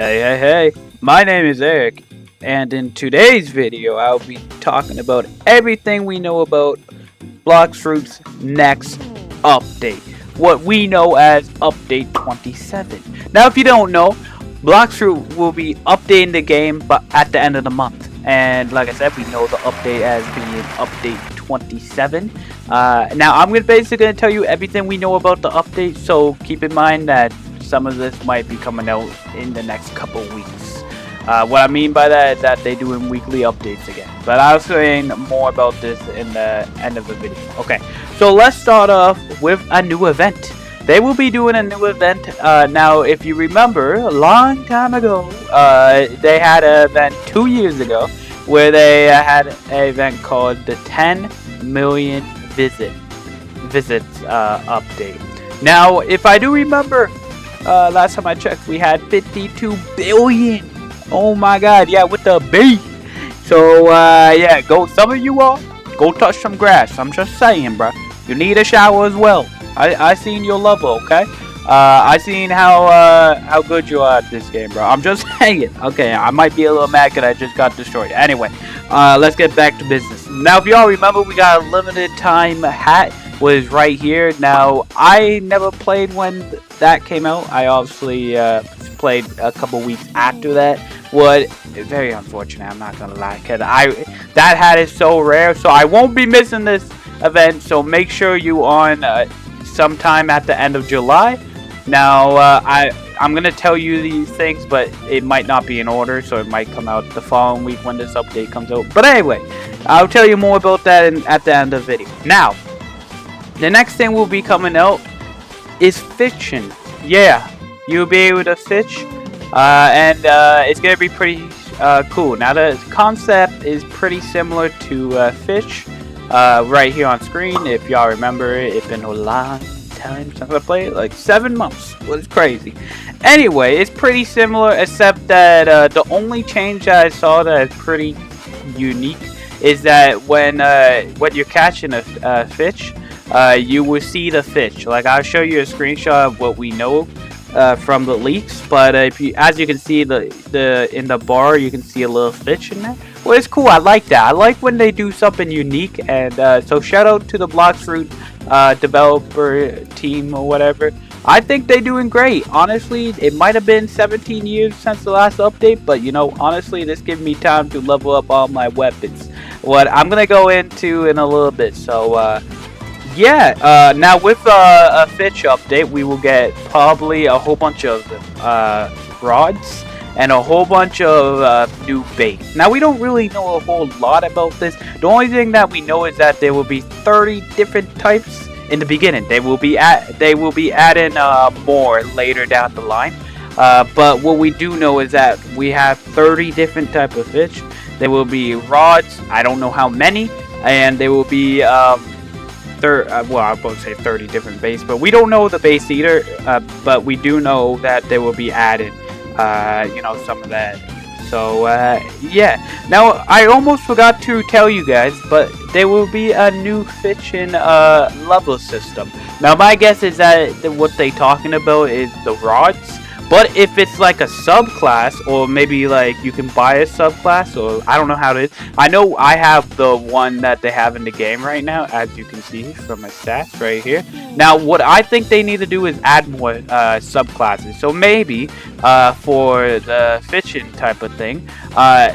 Hey, my name is Eric, and in today's video, I'll be talking about everything we know about Blox Fruits' next update. What we know as Update 27. Now, if you don't know, Blox Fruit will be updating the game but at the end of the month. And like I said, we know the update as being Update 27. Now, I'm basically going to tell you everything we know about the update, so keep in mind that some of this might be coming out in the next couple weeks. What I mean by that is that they're doing weekly updates again. But I'll explain more about this in the end of the video. Okay, so let's start off with a new event. They will be doing a new event. Now, if you remember, a long time ago, they had an event 2 years ago where they had an event called the 10 million visits update. Now, if I do remember, last time I checked, we had 52 billion. Oh my god, yeah, with the B. So, yeah, some of you all, go touch some grass. I'm just saying, bro. You need a shower as well. I seen your level, okay? I seen how good you are at this game, bro. I'm just saying. Okay, I might be a little mad because I just got destroyed. Anyway, let's get back to business. Now, if y'all remember, we got a limited time hat. Was right here. Now, I never played when that came out. I obviously played a couple weeks after that. Very unfortunate, I'm not gonna lie, cause that hat is so rare, so I won't be missing this event. So make sure you on sometime at the end of July. Now, I'm gonna tell you these things, but it might not be in order, so it might come out the following week when this update comes out. But anyway, I'll tell you more about that at the end of the video. Now, the next thing will be coming out is fiction. Yeah, you'll be able to fish, and it's gonna be pretty cool. Now, the concept is pretty similar to fish, right here on screen. If y'all remember, it's been a long time since I played, like 7 months. Well, it's crazy. Anyway, it's pretty similar, except that the only change that I saw that is pretty unique is that when you're catching a fish, you will see the fish. Like, I'll show you a screenshot of what we know from the leaks. But as you can see, in the bar, you can see a little fish in there. Well, it's cool. I like that. I like when they do something unique. And so shout out to the Blox Fruit developer team or whatever. I think they're doing great. Honestly, it might have been 17 years since the last update, but you know, honestly, this gives me time to level up all my weapons. What I'm gonna go into in a little bit. So yeah, now with a fish update, we will get probably a whole bunch of rods and a whole bunch of new bait. Now, we don't really know a whole lot about this. The only thing that we know is that there will be 30 different types in the beginning. They will be adding more later down the line. But what we do know is that we have 30 different type of fish. There will be rods. I don't know how many, and there will be well, I won't say 30 different baits, but we don't know the base either. But we do know that they will be added, you know, some of that. So yeah. Now, I almost forgot to tell you guys, but there will be a new fishing level system. Now, my guess is that what they talking about is the rods. But if it's like a subclass, or maybe like you can buy a subclass, or I don't know how it is. I know I have the one that they have in the game right now, as you can see from my stats right here. Now, what I think they need to do is add more subclasses. So maybe for the fishing type of thing,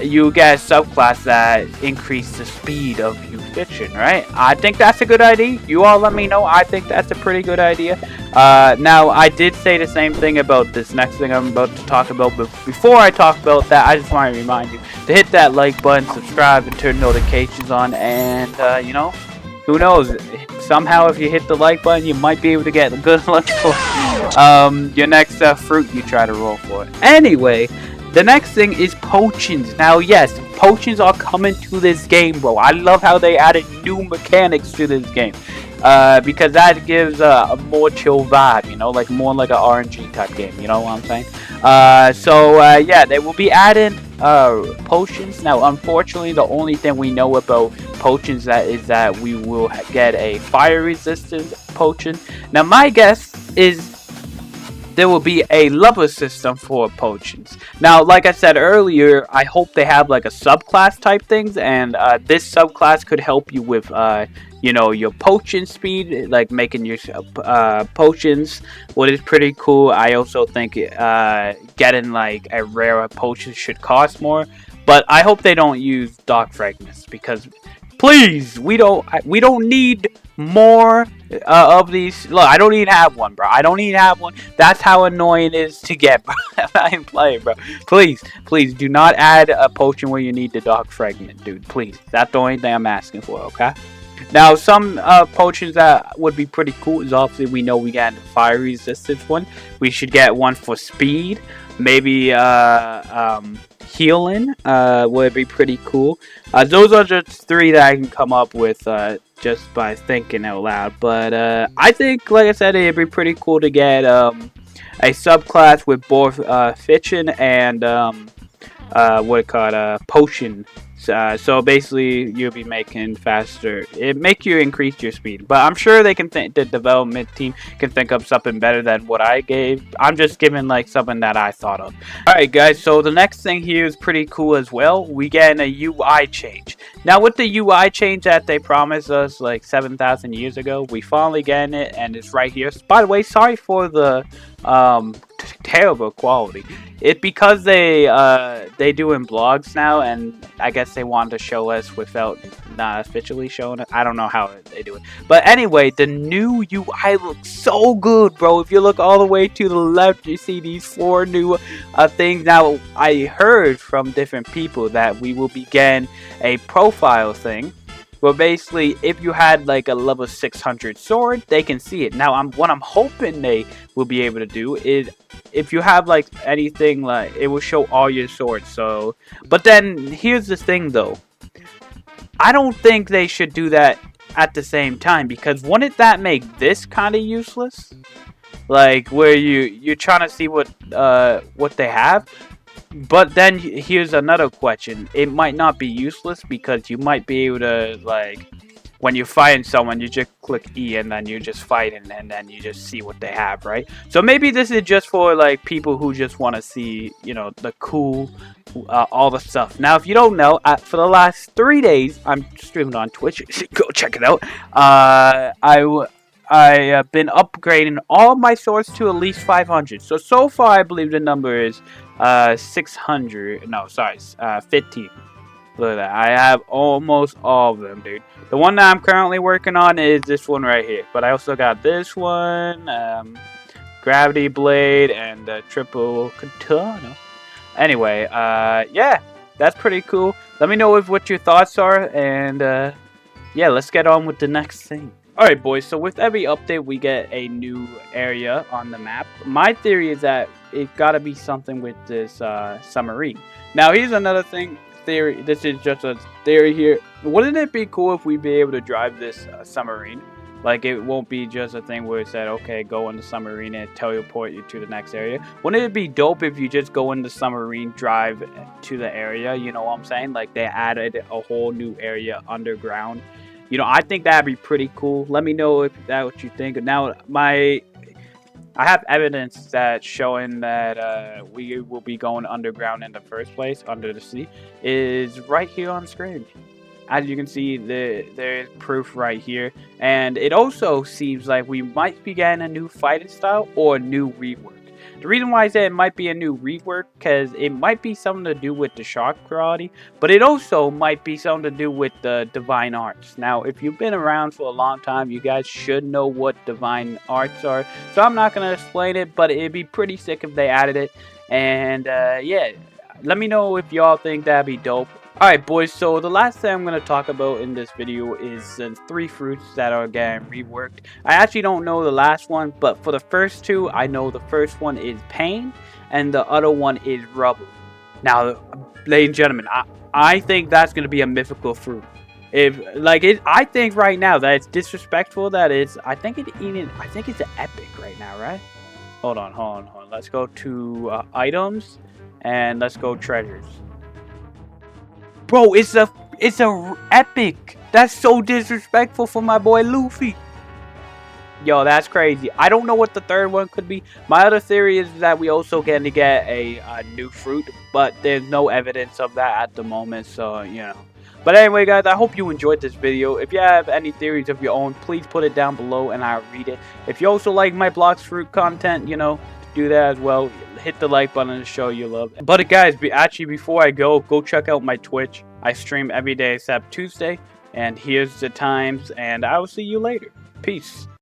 you get a subclass that increase the speed of you fishing, right? I think that's a good idea. You all let me know. I think that's a pretty good idea. Now, I did say the same thing about this next thing I'm about to talk about, but before I talk about that, I just want to remind you to hit that like button, subscribe, and turn notifications on, and you know, who knows, somehow if you hit the like button, you might be able to get a good luck for your next fruit you try to roll for. Anyway, the next thing is potions. Now, yes, potions are coming to this game, bro. I love how they added new mechanics to this game. Because that gives a more chill vibe, you know, like more like a RNG type game, you know what I'm saying? Yeah, they will be adding potions. Now, unfortunately, the only thing we know about potions is that we will get a fire resistant potion. Now, my guess is there will be a level system for potions. Now, like I said earlier, I hope they have like a subclass type things, and this subclass could help you with, you know, your potion speed, like making your potions, what is pretty cool. I also think getting like a rare potion should cost more, but I hope they don't use dark fragments because, please, we don't need more of these. Look, I don't even have one, bro. I don't even have one. That's how annoying it is to get, bro. I ain't playing, bro. Please do not add a potion where you need the dark fragment, dude. Please. That's the only thing I'm asking for, okay? Now, some potions that would be pretty cool is obviously we know we got the fire resistance one. We should get one for speed. Maybe healing would be pretty cool. Those are just three that I can come up with just by thinking out loud. But I think, like I said, it'd be pretty cool to get a subclass with both fiction and what it called potion. So basically, you'll be making faster. It make you increase your speed, but I'm sure they can think. The development team can think of something better than what I gave. I'm just giving like something that I thought of. All right, guys. So the next thing here is pretty cool as well. We get a UI change. Now with the UI change that they promised us like 7,000 years ago, we finally getting it, and it's right here. By the way, sorry for the terrible quality. It's because they doing blogs now, and I guess they wanted to show us without not officially showing it. I don't know how they do it, but anyway, the new UI looks so good, bro. If you look all the way to the left, you see these 4 new things. Now I heard from different people that we will be getting a profile thing. Well, basically, if you had like a level 600 sword, they can see it. Now, what I'm hoping they will be able to do is, if you have like anything, like it will show all your swords. So, but then here's the thing, though. I don't think they should do that at the same time, because wouldn't that make this kind of useless? Like where you're trying to see what they have. But then here's another question. It might not be useless because you might be able to, like, when you're fighting someone, you just click E and then you're just fighting and then you just see what they have, right? So maybe this is just for, like, people who just want to see, you know, the cool, all the stuff. Now, if you don't know, for the last 3 days, I'm streaming on Twitch. Go check it out. I have been upgrading all my swords to at least 500. So far, I believe the number is 600. No, sorry, 15. Look at that. I have almost all of them, dude. The one that I'm currently working on is this one right here. But I also got this one, Gravity Blade, and Triple Katana. Anyway, yeah, that's pretty cool. Let me know what your thoughts are, and yeah, let's get on with the next thing. Alright, boys, so with every update, we get a new area on the map. My theory is that it gotta be something with this submarine. Now, here's another thing. This is just a theory here. Wouldn't it be cool if we'd be able to drive this submarine? Like, it won't be just a thing where it said, okay, go in the submarine and teleport you to the next area. Wouldn't it be dope if you just go in the submarine, drive to the area? You know what I'm saying? Like, they added a whole new area underground. You know, I think that'd be pretty cool. Let me know if that's what you think. Now, I have evidence that showing that we will be going underground in the first place, under the sea, is right here on screen. As you can see, there's proof right here. And it also seems like we might be getting a new fighting style or a new rework. The reason why I say it might be a new rework, because it might be something to do with the shark quality, but it also might be something to do with the divine arts. Now, if you've been around for a long time, you guys should know what divine arts are. So I'm not going to explain it, but it'd be pretty sick if they added it. And yeah, let me know if y'all think that'd be dope. Alright, boys, so the last thing I'm going to talk about in this video is the 3 fruits that are getting reworked. I actually don't know the last one, but for the first 2, I know the first one is pain, and the other one is rubble. Now, ladies and gentlemen, I think that's going to be a mythical fruit. I think right now that it's disrespectful that it's, I think it's an epic right now, right? Hold on. Let's go to items, and let's go treasures. Bro, it's a epic. That's so disrespectful for my boy Luffy. Yo, that's crazy. I don't know what the third one could be. My other theory is that we also going to get a new fruit, but there's no evidence of that at the moment, so, you know. But anyway, guys, I hope you enjoyed this video. If you have any theories of your own, please put it down below and I'll read it. If you also like my Blox Fruit content, you know, do that as well. Hit the like button to show your love. But guys, actually, before I go check out my Twitch. I stream every day except Tuesday. And here's the times, and I will see you later. Peace.